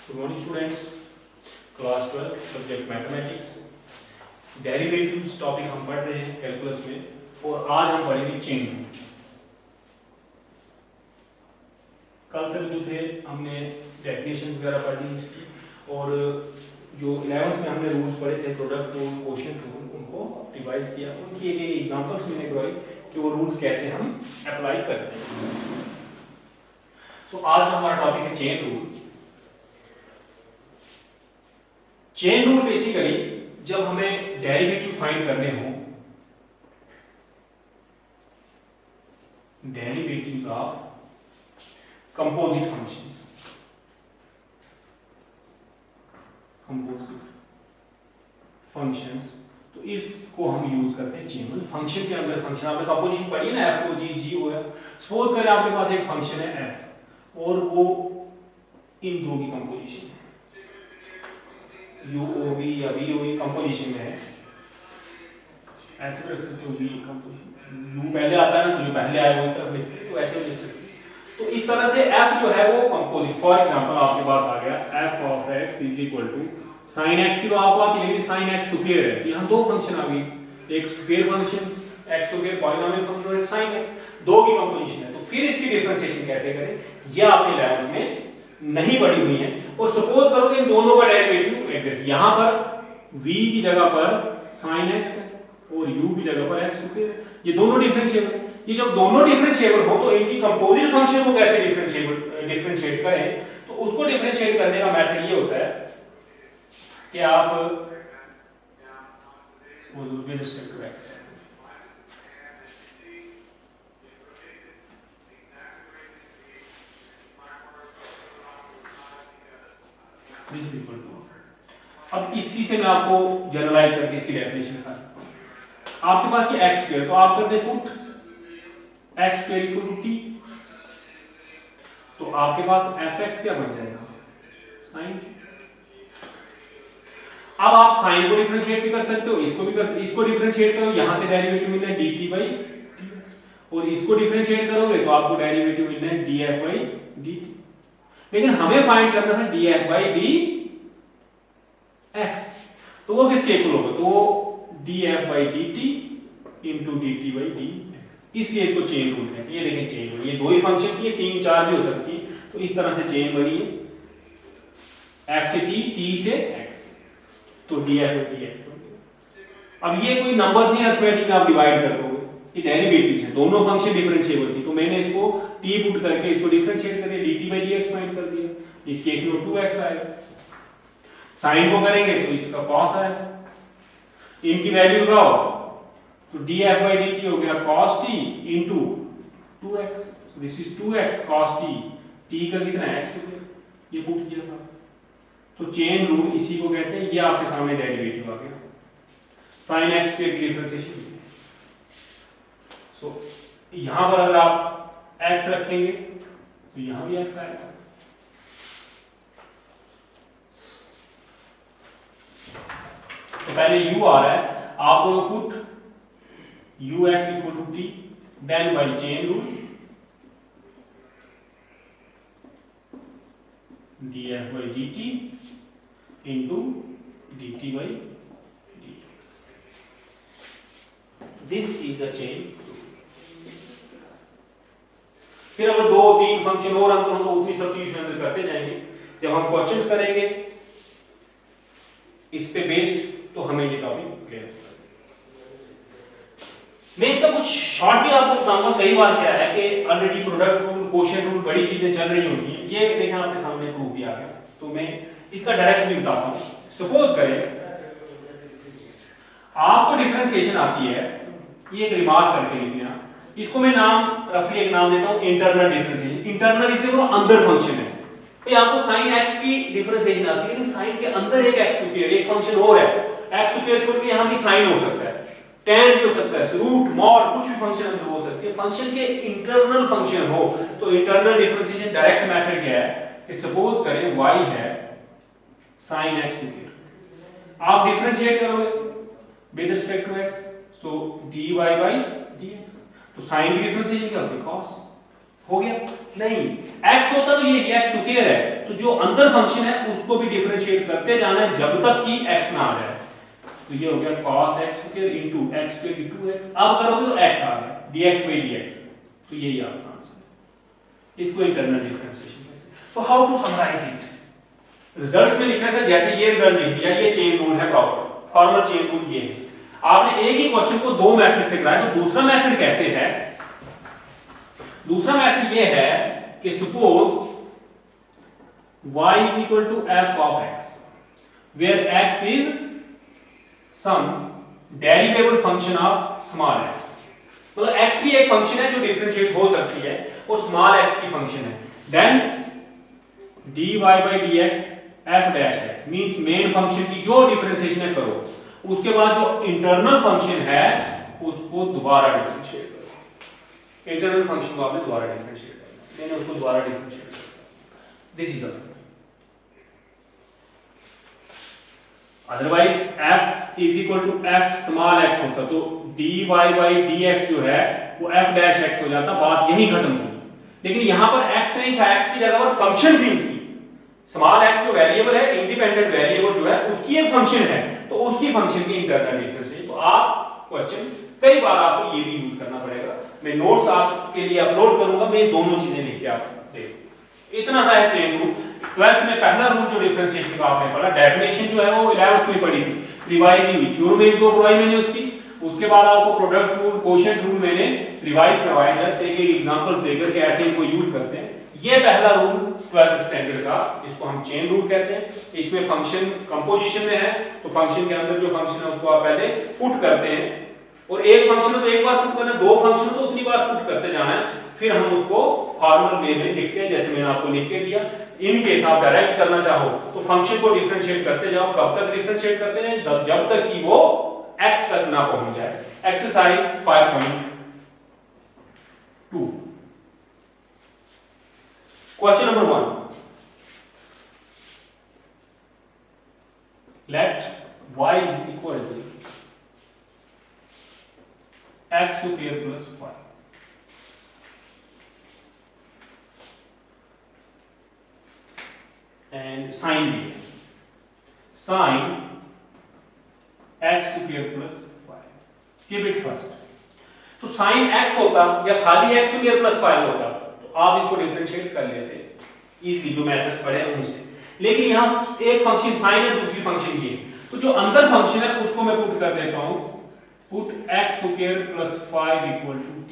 Good morning students, class 12 subject mathematics derivatives topic हम पढ़ रहे हैं कैलकुलस में और आज हम पढ़ेंगे चेन रूल। कल तक जो थे हमने डेफिनेशंस वगैरह पढ़ ली इसकी, और जो 11th में हमने रूल्स पढ़े थे प्रोडक्ट रूल, क्वोशिएंट रूल, उनको रिवाइज किया। उनकी एक एग्जांपल्स मैंने करवाई कि वो रूल्स कैसे हम अप्लाई करते हैं। तो आज हमारा टॉपिक है chain rule. Chain rule basically जब हमें डेरिवेटिव फाइंड करने हो, डेरिवेटिव्स ऑफ कंपोजिट फंक्शंस, तो इसको हम यूज करते हैं चेन रूल। फंक्शन के अंदर फंक्शन आपने कंपोजिशन पढ़ी है ना, एफ ओ जी जी ओ है। सपोज करें आपके पास एक फंक्शन है एफ और वो इन दो की कंपोजिशन है, यू ओ वी या वी ओ वी कंपोजिशन में है। ऐसे भी रख सकते हो, वी कंपोजिशन, यू पहले आता है ना, तो यू पहले आएगा इस तरफ लिखते हैं, तो ऐसे भी लिख सकते हैं। तो इस तरह से एफ जो है वो कंपोजिट, फॉर एग्जांपल आपके पास आ गया f of x is equal to sine x की, तो आपको आती है लेकिन साइन एक्स स्क्वायर है, तो यहाँ दो फंक्शन आ गई, एक square function x square polynomial function और एक साइन एक्स, दो की कंपोजिशन है। तो फिर इसकी डिफरेंशिएशन कैसे करें, यह आपने 11th में नहीं पढ़ी हुई है। और सपोज करो कि इन दोनों का डेरिवेटिव एग्जिस्ट, यहां पर v की जगह पर sin x है और u की जगह पर x स्क्वायर है, ये दोनों डिफरेंशिएबल है। ये जब दोनों डिफरेंशिएबल हो तो इनकी कंपोजिट फंक्शन को कैसे डिफरेंशिएट करें, तो उसको डिफरेंशिएट करने का मेथड ये होता है कि आप with respect to x this is equal to, अब इसी से मैं आपको जनरलाइज करके इसकी डेफिनेशन बताऊं। आपके पास ये एक्स स्क्वायर, तो आप करते put x square equal to t, तो आपके पास एफ एक्स क्या बन जाएगा, साइन। अब आप साइन को डिफरेंशिएट भी कर सकते हो, इसको भी कर, इसको डिफरेंशिएट करो, यहां से डेरिवेटिव मिलना है dt बाई dx, और इसको डिफरेंशिएट करोगे तो आपको डेरिवेटिव मिलना है df बाई dt। लेकिन हमें फाइंड करना था df बाई dx, तो वो किसके इक्वल होगा, तो वो df by dt into dt by dx। इसलिए इसको चेन रूल कहते हैं। ये देखें चेन रूल, ये दो ही फंक्शन की, तीन चार भी हो सकती है, तो इस तरह से चेन बनी है, f से t, t से x, तो df बाई dx। अब ये कोई नंबर्स नहीं, अरिथमेटिक आप डिवाइड कर दोगे, ये डेरिवेटिव्स है, दोनों फंक्शन डिफरेंशिएबल थी, तो मैंने इसको t पुट करके इसको डिफरेंशिएट करके dt बाई dx फाइंड कर दिया। इस केस में 2x आएगा, साइन को करेंगे तो इसका cos आएगा, इनकी वैल्यू लगाओ तो df बाई dt हो गया cos t into 2x, this is 2x cos t, t का कितना x हो गया, ये पुट किया था। तो चेन रूल इसी को कहते हैं। ये आपके सामने डेरिवेटिव आ गया, sin x की डिफरेंशिएशन। सो यहां पर अगर आप x रखेंगे तो यहां भी x आएगा, तो पहले u आ रहा है, आप put ux equal to t, then by chain rule df by dt into dt by dx. This is the chain. फिर अगर दो तीन फंक्शन और अंतर हो तो उतनी सब्स्टिट्यूशन अंदर करते जाएंगे। जब हम क्वेश्चंस करेंगे इस पे बेस्ड, तो हमें ये टॉपिक क्लियर होगा। मैं इसका कुछ शॉर्ट भी आपको बताऊंगा। कई बार क्या है कि already product rule, quotient rule, बड़ी चीजें चल रही होती हैं। ये देखें आपके सामने प्रूफ भी आ गया, तो मैं इसका डायरेक्ट भी बताता हूं। सपोज करें आपको डिफरेंशिएशन आती है, ये एक रिमार्क करके लिखना, इसको मैं नाम रफली एक नाम देता हूं इंटरनल डिफरेंशिएशन। इंटरनल इसलिए वो अंदर फंक्शन है, ये आपको sin x की डिफरेंशिएशन आती है, लेकिन sin के अंदर एक x स्क्वायर, एक फंक्शन और है, x स्क्वायर छोड़ के यहां भी sin हो सकता है, tan भी हो सकता है, रूट मॉड कुछ भी फंक्शन अंदर हो सकती है। फंक्शन के इंटरनल फंक्शन हो तो इंटरनल डिफरेंशिएशन डायरेक्ट मेथड क्या है कि सपोज करें y है sin x स्क्वायर, आप डिफरेंशिएट करोगे with respect to x, so dy by dx, तो sin की डिफरेंशिएशन क्या होती है cos, हो गया? नहीं, x होता तो ये x स्क्वायर है, तो जो अंदर फंक्शन है उसको भी डिफरेंशिएट करते जाना है जब तक कि x ना आ जाए। तो ये हो गया cos x square into x square into x। अब करोगे तो x आ गया dx/dx, तो यही आपका आंसर। इसको इंटरनल डिफरेंशिएशन कहते हैं। So how to summarise it? Results में लिखने से जैसे ये रिजल्ट लिख दिया, ये चेन रूल है प्रॉपर, फॉर्मल चेन रूल ये है। आपने एक ही क्वेश्चन को दो मेथड से कराया, तो दूसरा मेथड कैसे है? दूसरा मेथड ये है कि suppose y is equal to f of x, where x is some derivable function of small x। मतलब x भी एक फंक्शन है जो डिफरेंशिएट हो सकती है, वो स्मॉल x की फंक्शन है। Then dy by dx f dash x means main function की जो डिफरेंशिएशन है करो, उसके बाद जो इंटरनल फंक्शन है उसको दोबारा डिफरेंशिएट करो। इंटरनल फंक्शन को आपने दोबारा डिफरेंशिएट करना, मैंने उसको दोबारा डिफरेंशिएट करना। This is the, otherwise f is equal to f small x होता तो dy by dx जो है वो f डैश x हो जाता, बात यही खत्म थी। लेकिन यहां पर x नहीं था, x की जगह पर फंक्शन थी उसकी। स्मॉल x जो वेरिएबल है, इंडिपेंडेंट वेरिएबल जो है, उसकी एक फंक्शन है, तो उसकी फंक्शन की इंटरनल डिफरेंस है। तो आप क्वेश्चन कई बार आपको ये भी यूज करना पड़ेगा। मैं नोट्स आपके लिए अपलोड करूंगा, मैं दोनों चीजें लिख के आप देखो। इतना सा है चेन रूल। 12th में पहला रूल जो डिफरेंशिएशन का आपने पढ़ा, डेफिनेशन जो है वो 11th में पढ़ी थी, रिवाइज हुई। थ्योरम एक दो करवाई मैंने उसकी, उसके बाद आपको प्रोडक्ट रूल, कोशेंट रूल मैंने रिवाइज करवाया, जस्ट एक एक एग्जांपल्स देकर के ऐसे इनको यूज करते हैं। ये पहला रूल 12th स्टैंडर्ड का, इसको हम चेन रूल कहते हैं। इसमें फंक्शन कंपोजिशन में है, तो फंक्शन के अंदर जो फंक्शन है उसको आप पहले पुट करते हैं, और एक फंक्शन है तो एक बार पुट करना है, दो फंक्शन तो उतनी बार पुट करते जाना है, फिर हम उसको फॉर्मल वे में लिखते हैं जैसे मैंने आपको लिख के दिया। इन केस आप डायरेक्ट करना चाहो तो फंक्शन को डिफरेंशिएट करते जाओ। कब तक डिफरेंशिएट करते हैं? जब तक कि वो x तक ना पहुंच जाए। Exercise 5.2, question number 1, let y is equal to x square plus 5 and sin भी है, sin x square plus 5। Keep it first। तो sin x होता या खाली x square plus 5 होता तो आप इसको डिफरेंशिएट कर लेते इसी जो मेथड्स पढ़े हैं उनसे। लेकिन यहाँ एक फंक्शन sin है, दूसरी फंक्शन ये, तो जो अंदर फंक्शन है उसको मैं पुट कर देता हूं, put x square plus 5 equal to t,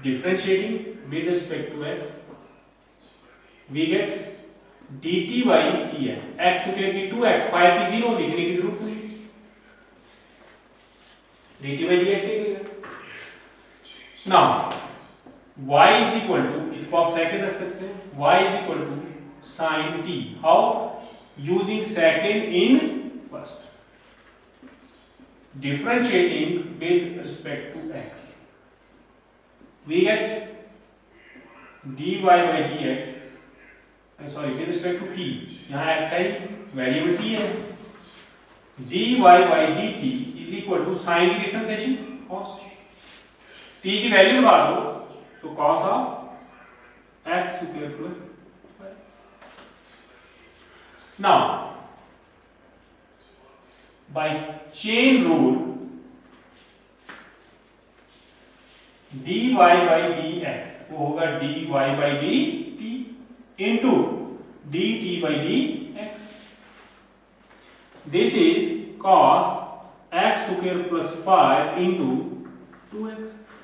differentiating with respect to x we get dt by dx, x square की 2x, 5 की 0 लिखने की जरूरत नहीं, dt by dx लिखेगा। now y is equal to, इसको आप सेकंड रख सकते हैं, y is equal to sin t, how? using second in first, differentiating with respect to x we get dy by dx, sorry with respect to t, यहाँ x है variable t है, dy by dt is equal to sin की differentiation cos, t की value लगा दो, so cos of x square plus 5। now by chain rule dy by dx वो होगा dy by dt into dt by dx, this is cos x square plus 5 into 2x,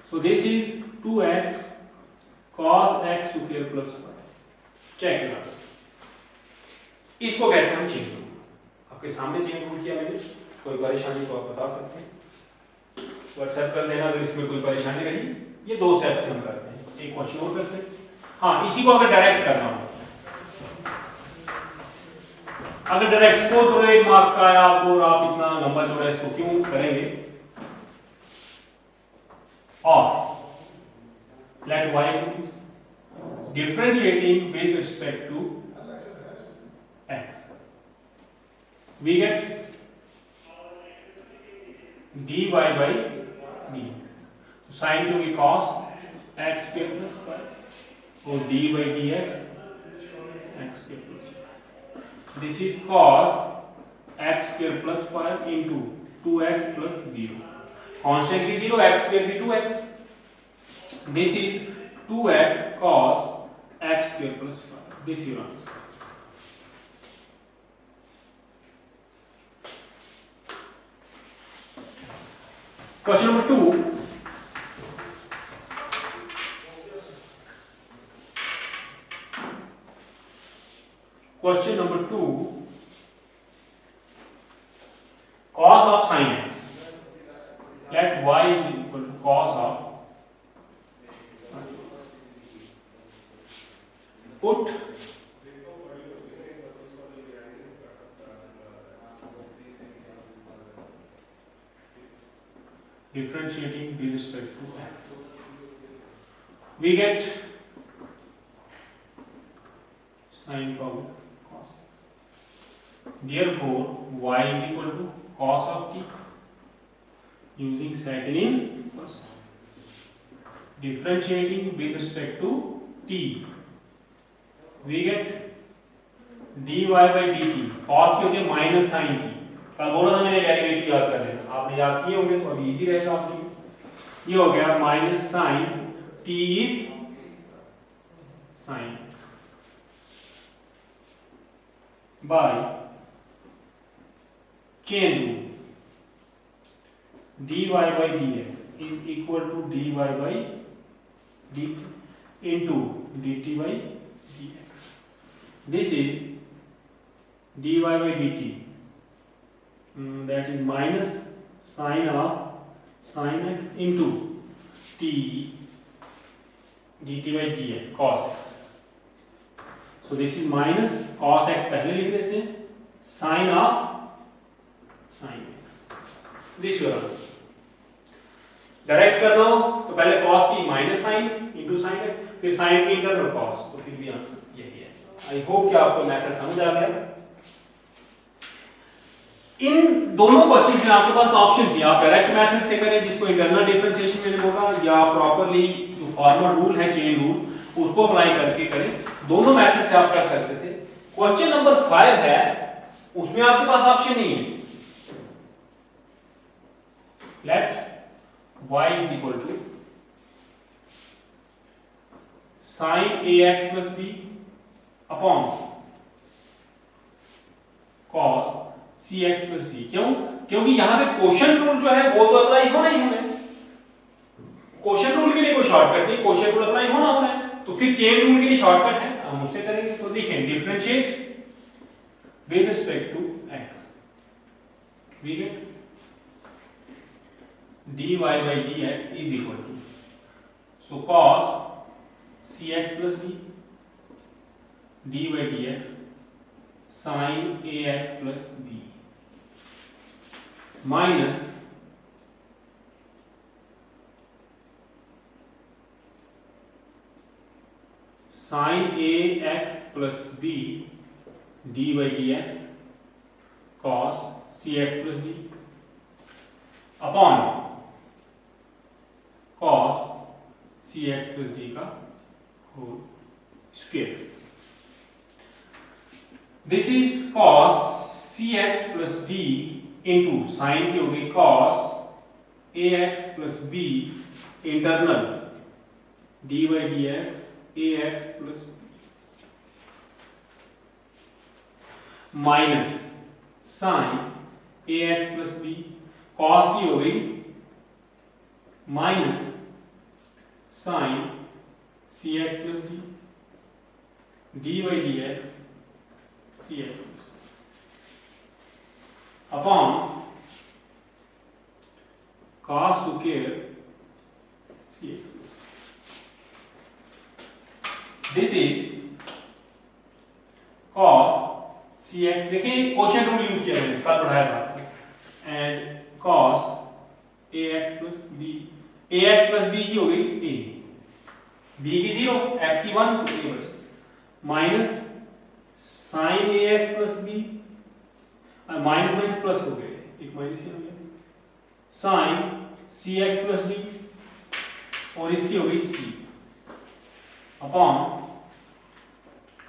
so this is 2x cos x square plus 5। Check करो, इसको कहते हैं हम chain rule. आपके सामने chain rule किया मैंने, कोई परेशानी तो आप बता सकते हैं, व्हाट्सएप कर देना अगर इसमें कोई परेशानी रही। ये दो स्टेप्स हम करते हैं, एक क्वेश्चन और करते हैं। हाँ, इसी को अगर डायरेक्ट करना हो, अगर डायरेक्ट सपोज करो 1 मार्क्स का आया आपको और आप इतना लंबा चौड़ा इसको क्यों करेंगे, और let y equals differentiating with respect to x we get dy by dx, sine की होगी cos x स्क्वायर प्लस 5 और d by dx x square plus, this is cos x square plus 5 into 2x plus 0, constant की 0, x square की 2x, this is 2x cos x square plus 5, this is your answer. Question number 2. Question number 2. Cos of sin x. Let y is equal to cos of sin x. Put differentiating with respect to x. We get sin power cos x. Therefore, y is equal to cos of t using second in first. Differentiating with respect to t, we get dy by dt, cos की होती है minus sine t, कल बोला था मैंने derivative याद कर लेना, आपने याद किए होंगे तो अभी इजी रहेगा आपके लिए। ये हो गया minus sine t is sine x by chain rule dy by dx is equal to dy by dt into dt by dx. This is dy by dt, that is minus sine of sin x into t dt by dx cos x. So this is minus cos x पहले लिख देते हैं, sin of sin x. This your answer. Direct करना हो तो पहले cos की minus sine into sine है, फिर साइन की इंटरनल cos, तो फिर भी आंसर यही है। आई होप कि आपको मैथड समझ आ गया। इन दोनों क्वेश्चन में आपके पास ऑप्शन थी, आप डायरेक्ट मेथड से करें जिसको इंटरनल डिफरेंशिएशन मैंने बोला, या प्रॉपर्ली जो फॉर्मल रूल है चेन रूल उसको अप्लाई करके करें, दोनों मेथड से आप कर सकते थे। क्वेश्चन नंबर 5 है, उसमें आपके पास ऑप्शन नहीं है। Let y is equal to sin ax plus b upon cos cx plus d। क्यों? क्योंकि यहां पे क्वोशिएंट रूल जो है वो तो अप्लाई होना ही होना है, क्वोशिएंट रूल के लिए कोई शॉर्टकट नहीं, क्वोशिएंट रूल अप्लाई होना होना है, तो फिर चेन रूल के लिए शॉर्टकट है, हम उससे करेंगे। तो देखें differentiate with respect to x, we get dy by dx is equal to, so cos cx plus b d by dx sin ax plus b minus sin ax plus b d by dx cos cx plus d upon cos cx plus d का whole square. This is cos cx plus d into sine की होगी cos ax plus b internal d by dx ax plus b minus sine ax plus b, cos की होगी minus sine cx plus d d by dx cx plus d upon cos square cx plus d। This is cos cx, देखिए quotient rule use किया मैंने, कल पढ़ाया था आपको, and cos ax plus b, ax plus b की हो गई a, b की 0, x की 1, तो a बचा minus sin ax plus b, minus minus plus हो गए, एक माइनस ही हो गया, sin cx plus d और इसकी हो गई c upon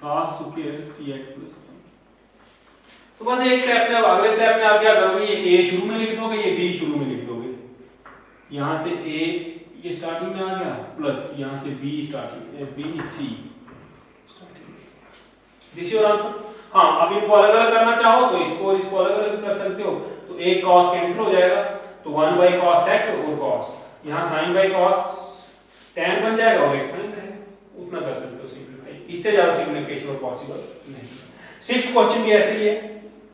cos square cx plus 1। तो बस एक स्टेप में, अब अगले स्टेप में आप क्या करोगे, ये a शुरू में लिख दोगे, ये b शुरू में लिख दोगे। यहां से a ये स्टार्टिंग में आ गया प्लस यहां से b starting b c this your answer. हाँ, अब इनको अलग अलग करना चाहो तो इसको और इसको अलग अलग कर सकते हो। तो एक cos कैंसिल हो जाएगा, तो 1 by cos sec और cos, यहाँ sin by cos tan बन जाएगा और एक sin रहेगा। उतना कर सकते हो सिंपलीफाई, इससे ज्यादा सिंपलीफिकेशन और पॉसिबल नहीं। 6th क्वेश्चन भी ऐसे ही है,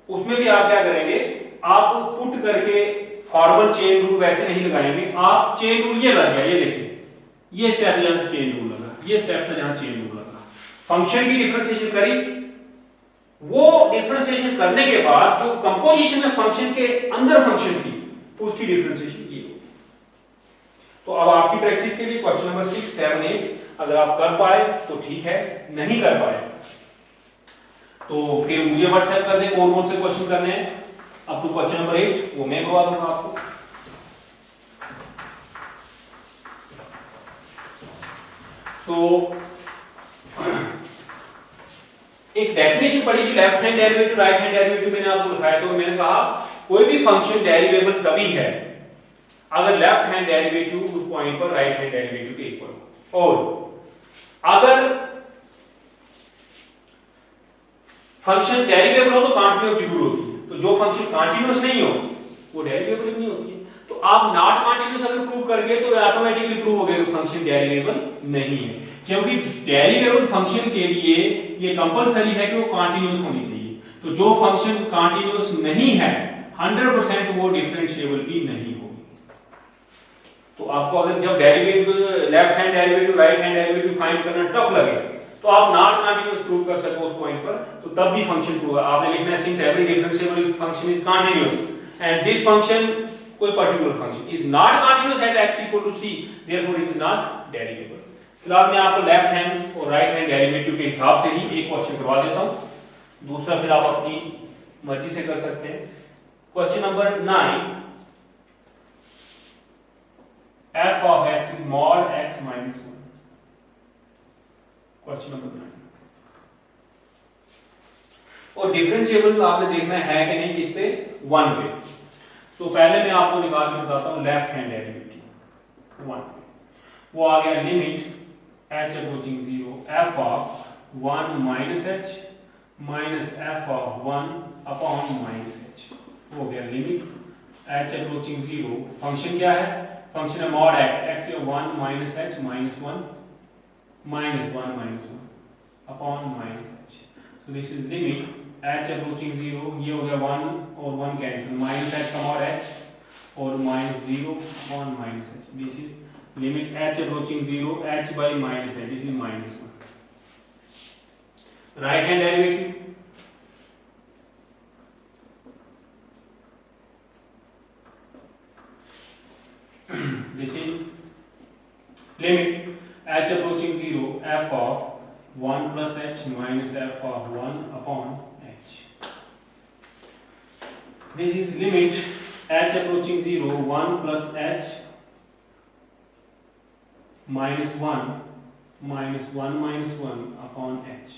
उसमें भी आप क्या करेंगे, आप पुट करके फॉर्मल चेन रूल वैसे नहीं लगाएंगे, आप चेन रूल ये लग गया, ये देखिए, ये स्टेप जहां चेन रूल लगा, ये स्टेप था जहां चेन रूल लगा, फंक्शन की डिफरेंशिएशन करी, वो डिफरेंशिएशन करने के बाद जो कंपोजिशन में फंक्शन के अंदर फंक्शन थी उसकी डिफरेंशिएशन की। तो अब आपकी प्रैक्टिस के लिए क्वेश्चन नंबर 6, 7, 8 अगर आप कर पाए तो ठीक है, नहीं कर पाए तो फिर मुझे व्हाट्सएप कर दें कौन कौन से क्वेश्चन करने हैं अप टू क्वेश्चन नंबर 8, वो मैं करवा दूंगा आपको। तो एक डेफिनेशन पढ़ी थी left hand derivative right hand derivative, मैंने आपको लिखाया, तो मैंने कहा कोई भी फंक्शन डेरिवेबल तभी है अगर लेफ्ट हैंड डेरिवेटिव उस पॉइंट पर राइट हैंड डेरिवेटिव के इक्वल हो, और अगर फंक्शन डेरिवेबल हो तो कंटीन्यूअस जरूर होती है, तो जो फंक्शन कंटीन्यूअस नहीं हो वो डेरिवेबल नहीं होती है। तो आप नॉट कंटीन्यूअस अगर प्रूव कर गए तो ऑटोमेटिकली प्रूव हो गया कि फंक्शन डेरिवेबल नहीं है, क्योंकि डेरिवेबल फंक्शन के लिए ये कंपलसरी है कि वो कंटीन्यूअस होनी चाहिए। तो जो फंक्शन कंटीन्यूअस नहीं है 100% वो डिफरेंशिएबल भी नहीं होगी। तो आपको अगर जब derivative left hand derivative right hand derivative find करना टफ लगे तो आप नॉट कंटीन्यूअस प्रूव कर सको उस पॉइंट पर, तो तब भी फंक्शन प्रूव है। आपने लिखना है since every differentiable function is continuous and this function कोई particular function is not continuous at x equal to c, therefore it is not derivable. फिलहाल मैं आपको लेफ्ट हैंड और राइट हैंड डेरिवेटिव के हिसाब से ही एक क्वेश्चन करवा देता हूं, दूसरा फिर आप अपनी मर्जी से कर सकते हैं। Question number 9, f of x is mod x minus 1। Question number 9 और डिफरेंशिएबल आपने देखना है कि नहीं किस पे, 1 पे। तो पहले मैं आपको निकाल के बताता हूं लेफ्ट हैंड डेरिवेटिव 1, वो आ गया limit h approaching 0 f of 1 minus h minus f of 1 upon minus h, हो गया लिमिट h approaching 0। फंक्शन क्या है, फंक्शन है mod x, x है 1 minus h minus 1 minus 1 minus 1 upon minus h। so this is limit h approaching 0, ये हो गया 1 और 1 कैंसिल, minus h का mod h और minus 0 upon minus h, this is limit h approaching 0 h by minus h, this is minus 1। right hand derivative this is limit h approaching 0 f of 1 plus h minus f of 1 upon h, this is limit h approaching 0 1 plus h minus 1 minus 1 minus 1 upon h,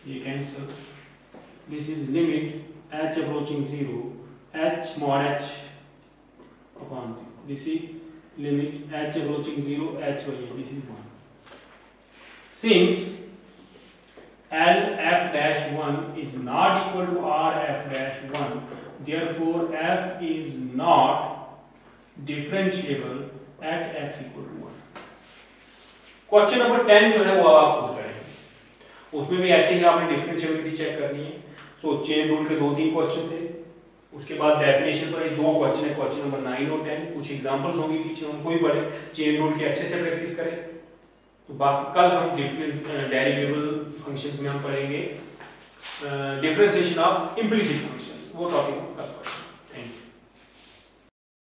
ये cancel, this is limit h approaching 0 h mod h upon 0, this is limit h approaching 0 h by this is 1। since L f dash 1 is not equal to R f dash 1, therefore f is not differentiable at x equal to 1। Question number 10 जो है वो आप खुद करेंगे, उसमें भी ऐसे ही आपने डिफरेंशिएबिलिटी चेक करनी है। सो चेन रूल के 2-3 क्वेश्चन थे, उसके बाद डेफिनेशन पर 2 क्वेश्चन है, क्वेश्चन नंबर 9 और 10, कुछ एग्जांपल्स होंगे पीछे, उनको भी पढ़े, चेन रूल के अच्छे से प्रैक्टिस करें। तो बाकी कल हम डिफरेंट डेरिवेबल फंक्शंस में हम पढ़ेंगे डिफरेंशिएशन ऑफ इम्प्लिसिट फंक्शंस, वो टॉपिक